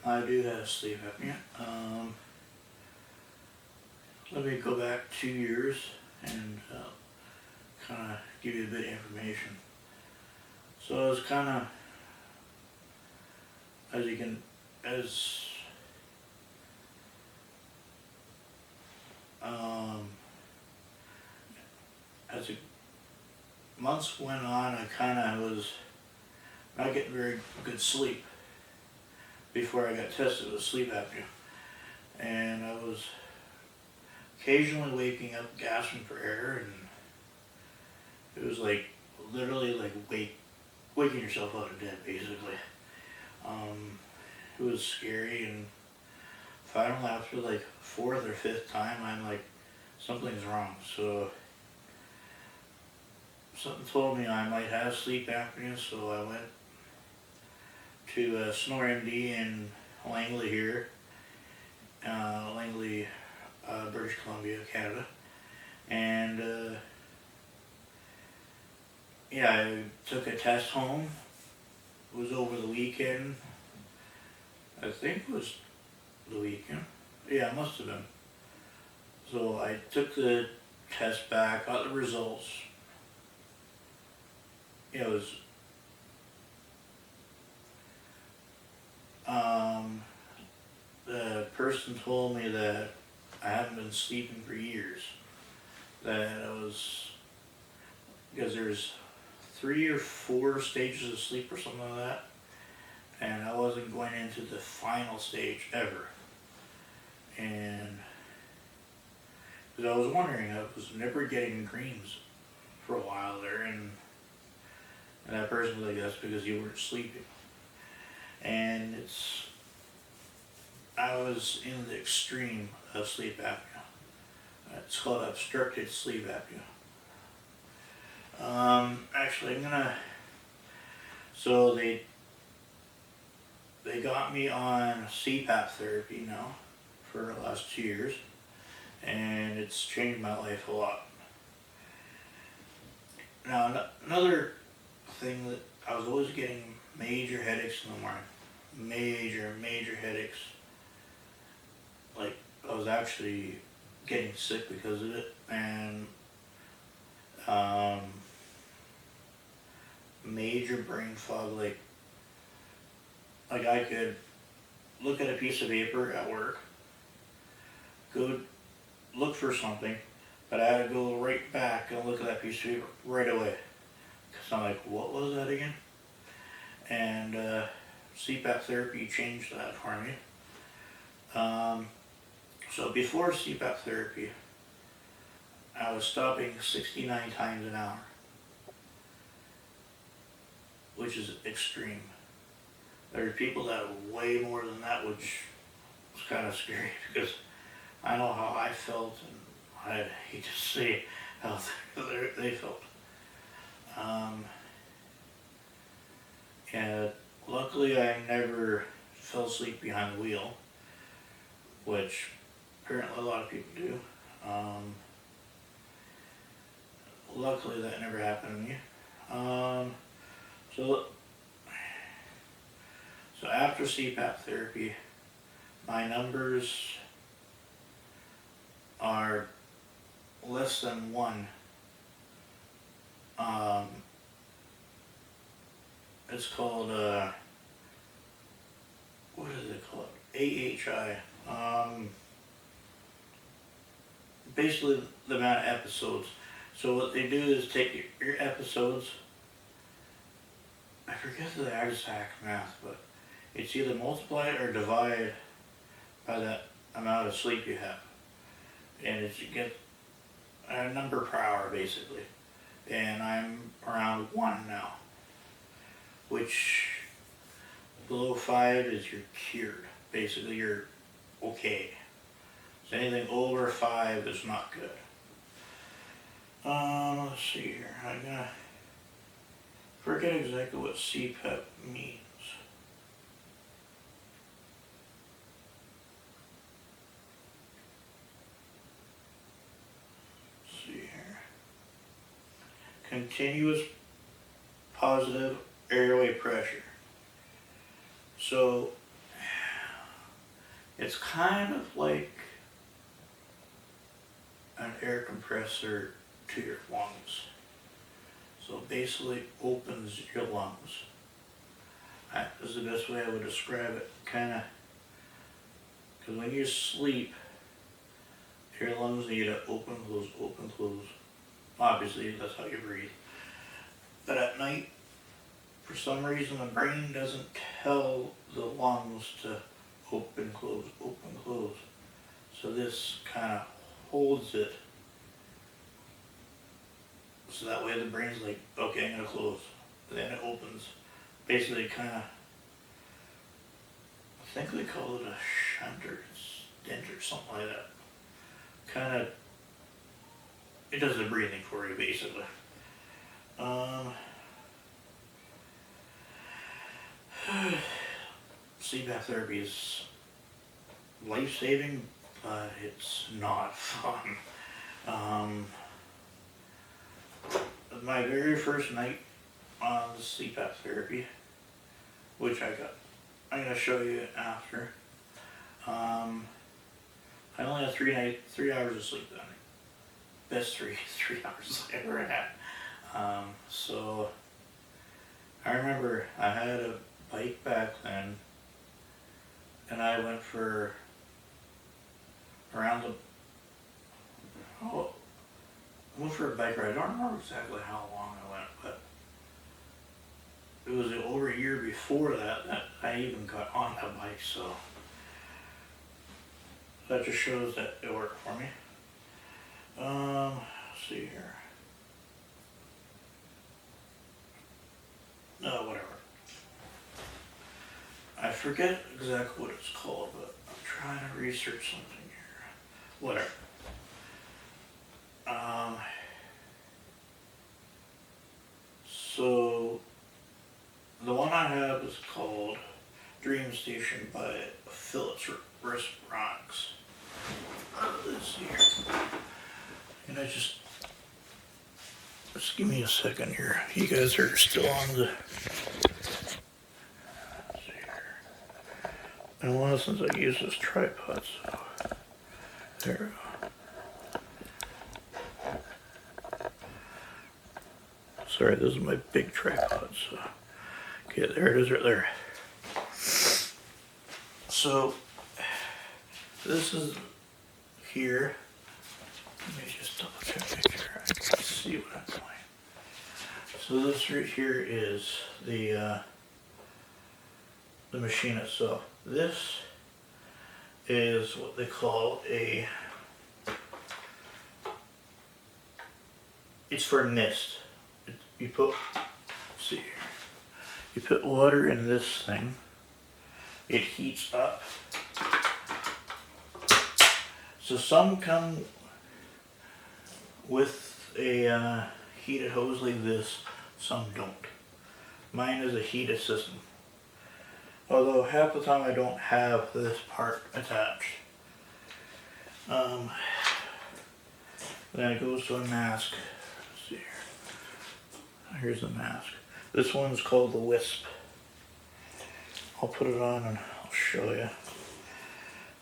I do have sleep apnea. Let me go back 2 years and kind of give you a bit of information. So I was kind of, as you can, as the months went on, I kind of was not getting very good sleep before I got tested with sleep apnea. And I was occasionally waking up gasping for air, and it was like literally like waking yourself out of bed basically. It was scary, and finally after like fourth or fifth time I'm like, something's wrong. So something told me I might have sleep apnea, so I went to Snore MD in Langley here, Langley, British Columbia, Canada, and yeah, I took a test home. It was over the weekend. I think it was the weekend. Yeah, it must have been. So I took the test back, got the results. It was the person told me that I haven't been sleeping for years. That I was, because there's 3 or 4 stages of sleep or something like that, and I wasn't going into the final stage ever. And because I was wondering, I was never getting dreams for a while there, and that person was like, that's because you weren't sleeping. And I was in the extreme of sleep apnea. It's called obstructed sleep apnea. Actually, so they got me on CPAP therapy now for the last 2 years, and it's changed my life a lot. Now, another thing, that I was always getting major headaches in the morning. Major headaches. Like, I was actually getting sick because of it, and major brain fog. Like I could look at a piece of paper at work, go look for something, but I had to go right back and look at that piece of paper right away. Because I'm like, what was that again? And CPAP therapy changed that for me. So before CPAP therapy, I was stopping 69 times an hour, which is extreme. There are people that are way more than that, which was kind of scary because I know how I felt, and I hate to say how they felt. And luckily I never fell asleep behind the wheel, which apparently a lot of people do. Luckily that never happened to me. So after CPAP therapy, my numbers are less than 1. It's called, what is it called? AHI. Basically the amount of episodes. So what they do is take your episodes, I forget the exact math, but it's either multiply or divide by the amount of sleep you have. And you get a number per hour basically. And I'm around 1 now, which below 5 is you're cured. Basically you're okay. So anything over 5 is not good. Let's see here. I'm gonna forget exactly what CPAP means. Let's see here. Continuous positive airway pressure. So It's kind of like an air compressor to your lungs. So it basically opens your lungs. That is the best way I would describe it. Kind of, because when you sleep, your lungs need to open, close, open, close. Obviously, that's how you breathe. But at night, for some reason, the brain doesn't tell the lungs to open, close, open, close. So this kind of holds it. So that way the brain's like, okay, I'm gonna close. Then it opens. Basically kind of, I think they call it a shunt or stent or something like that. Kind of, it does the breathing for you basically. CPAP therapy is life-saving, but it's not fun. My very first night on the CPAP therapy, which I'm gonna show you after. I only had 3 hours of sleep that night. Best three hours I ever had. So I remember I had a bike back then, and I went for around I went for a bike ride. I don't remember exactly how long I went, but it was over a year before that I even got on that bike, so that just shows that it worked for me. Let's see here. No, whatever. I forget exactly what it's called, but I'm trying to research something here. Whatever. So the one I have is called Dream Station by Philips Wrist Rocks. Let's see here. And just give me a second here. You guys are still on the. Let's see here. Been a while since I used this tripod, so there we go. Sorry, this is my big tripod, so okay, there it is right there. So this is here. Let me just double check, make sure I can see what I'm doing. So this right here is the machine itself. This is what they call it's for mist. You put, let's see here. You put water in this thing. It heats up. So some come with a heated hose like this, some don't. Mine is a heated system. Although half the time I don't have this part attached. Then it goes to a mask. Let's see here. Here's the mask. This one's called the Wisp. I'll put it on and I'll show you.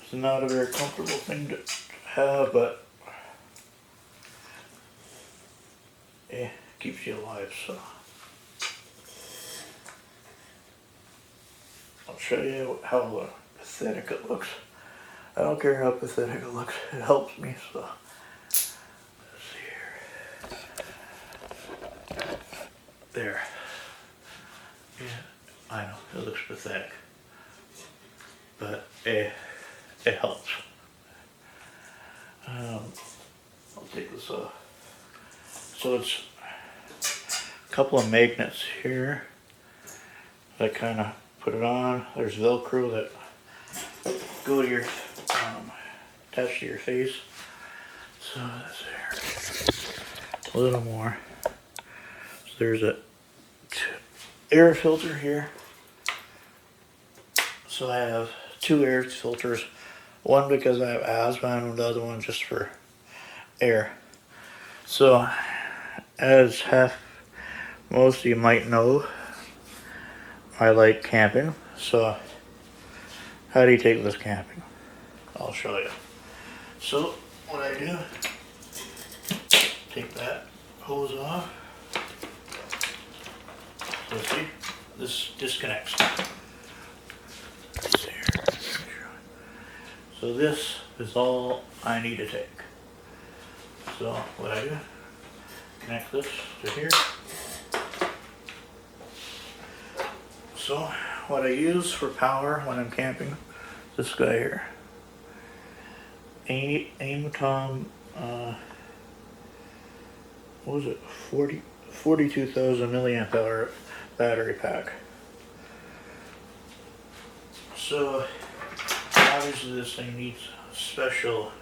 It's not a very comfortable thing to have, but it keeps you alive, so. I'll show you how pathetic it looks. I don't care how pathetic it looks, it helps me, so. Let's see here. There. Yeah, I know, it looks pathetic. But it helps. I'll take this off. So it's a couple of magnets here that kind of put it on. There's Velcro that go to your, attach to your face. So that's there. A little more. So there's a air filter here. So I have 2 air filters. One because I have asthma and the other one just for air. So as most of you might know, I like camping. So how do you take this camping? I'll show you. So what I do, take that hose off. So see, this disconnects. So this is all I need to take. So what I do, connect this to here. So what I use for power when I'm camping, this guy here. Aimtom, what was it, 42,000 milliamp hour battery pack. So obviously this thing needs a special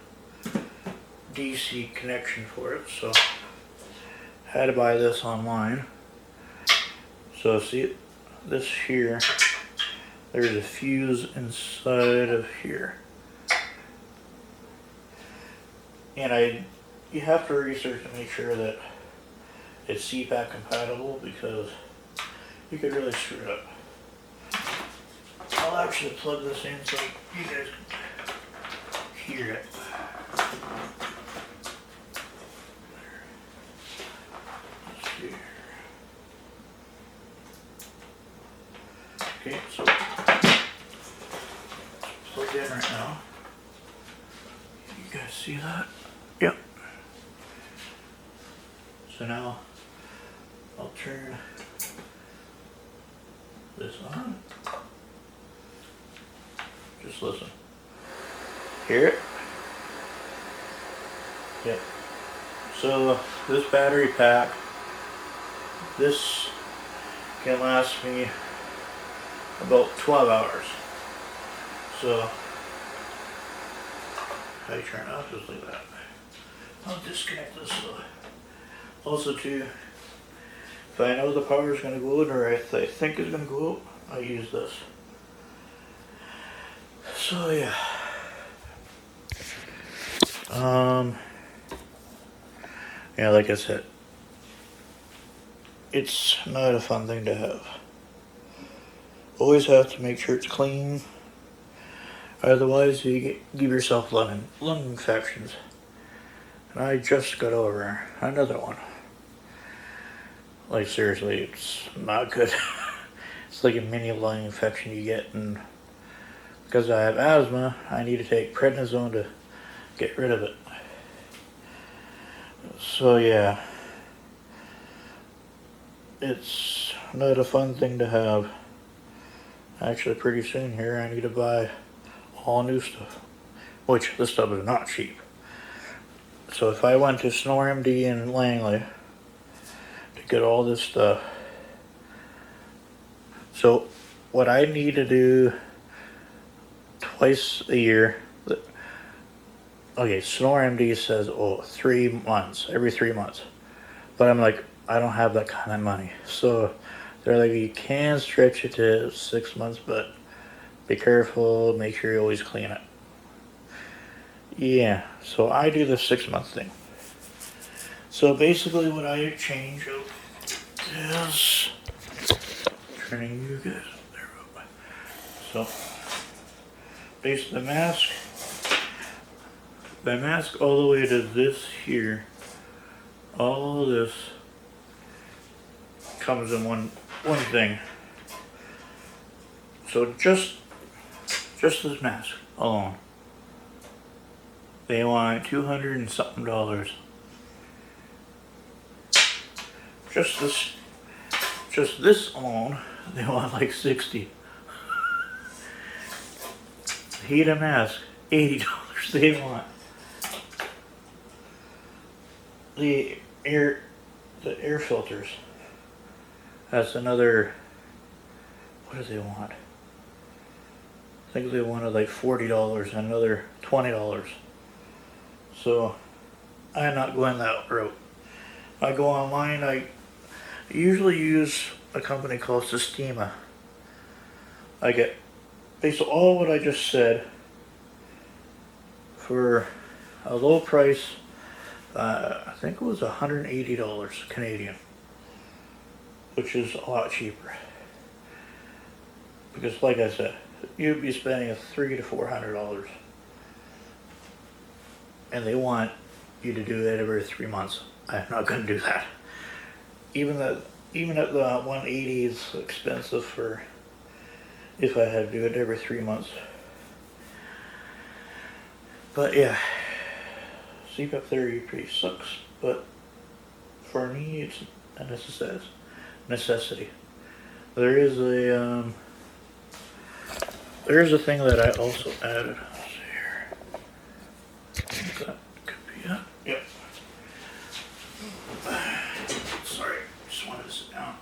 DC connection for it, so I had to buy this online. So see this here, there's a fuse inside of here. And you have to research to make sure that it's CPAP compatible, because you could really screw it up. I'll actually plug this in so you guys can hear it. Let's see. Okay, so it's plugged in right now. You guys see that? Yep. So now I'll turn this on. Just listen. Hear it? Yep. So this battery pack, this can last me about 12 hours. So how you turn it off, just leave that. I'll disconnect this. Also too, if I know the power is going to go out, or if I think it's going to go out, I use this. So yeah. Yeah, like I said, it's not a fun thing to have. Always have to make sure it's clean. Otherwise you give yourself lung infections. And I just got over another one. Like seriously, it's not good. It's like a mini lung infection you get, and because I have asthma, I need to take prednisone to get rid of it. So yeah, it's not a fun thing to have. Actually, pretty soon here I need to buy all new stuff, which this stuff is not cheap. So if I went to SnoreMD in Langley to get all this stuff, so what I need to do twice a year, okay, SnoreMD says, 3 months, every 3 months. But I'm like, I don't have that kind of money. So they're like, you can stretch it to 6 months, but be careful, make sure you always clean it. Yeah, so I do the 6 month thing. So basically what I change out is turning you guys there. So basically the mask all the way to this here, all of this comes in one thing. So just this mask alone, they want $200 and something. Just this alone, they want like 60. Heat a mask, $80 they want. The air filters, that's another, what do they want? I think they wanted like $40 and another $20. So I'm not going that route. I go online. I usually use a company called Sistema. I get basically all what I just said for a low price. I think it was $180 Canadian, which is a lot cheaper. Because like I said, you'd be spending $300 to $400. and they want you to do that every 3 months. I'm not gonna do that. Even at the 180 is expensive for if I had to do it every 3 months. But yeah, CPAP therapy pretty sucks, but for me it's a necessity. There is a thing that I also added. Let's see here. That could be it. Yep. Sorry, just wanted to sit down.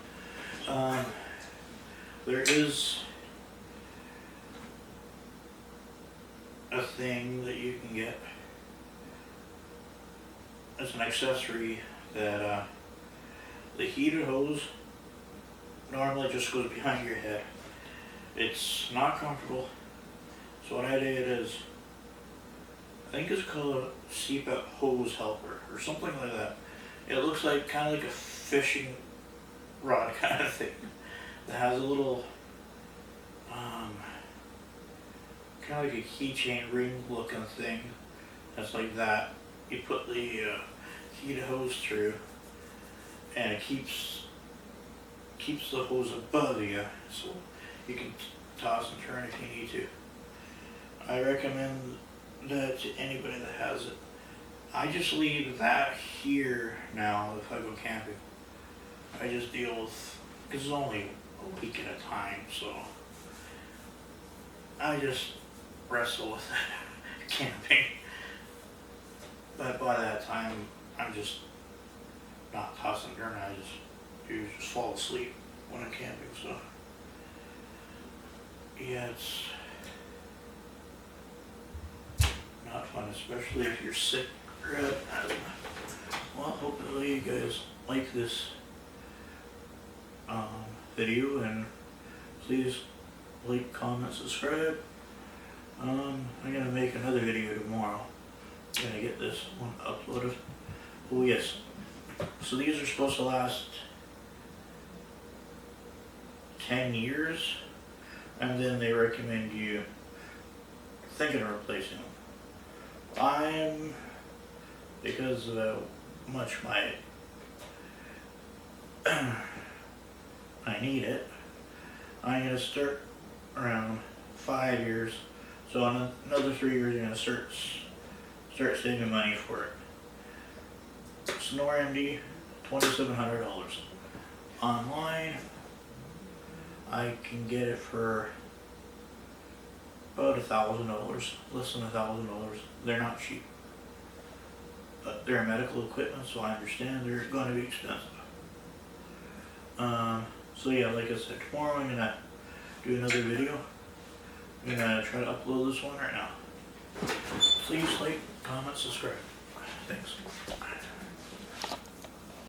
There is a thing that you can get. It's an accessory that the heated hose normally just goes behind your head. It's not comfortable. So what I did is, I think it's called a CPAP hose helper or something like that. It looks like kind of like a fishing rod kind of thing. It has a little kind of like a keychain ring looking thing. That's like that. You put the heated hose through, and it keeps the hose above you, so you can toss and turn if you need to. I recommend that to anybody that has it. I just leave that here now if I go camping. I just deal with, because it's only a week at a time, so I just wrestle with it camping. But by that time, I'm just not tossing and turning. I just fall asleep when I'm camping. So yeah, it's not fun, especially if you're sick or have asthma. Well, hopefully you guys like this video, and please like, comment, subscribe. I'm gonna make another video tomorrow. I'm gonna get this one uploaded. Oh yes. So these are supposed to last 10 years, and then they recommend you thinking of replacing them. Because of how much I need it, I'm gonna start around 5 years. So in another 3 years, I'm gonna start saving money for it. SnoreMD, $2,700. Online, I can get it for about $1,000, less than $1,000. They're not cheap, but they're medical equipment, so I understand they're going to be expensive. So yeah, like I said, tomorrow I'm gonna do another video. I'm gonna try to upload this one right now. Please like, comment, subscribe. Thanks.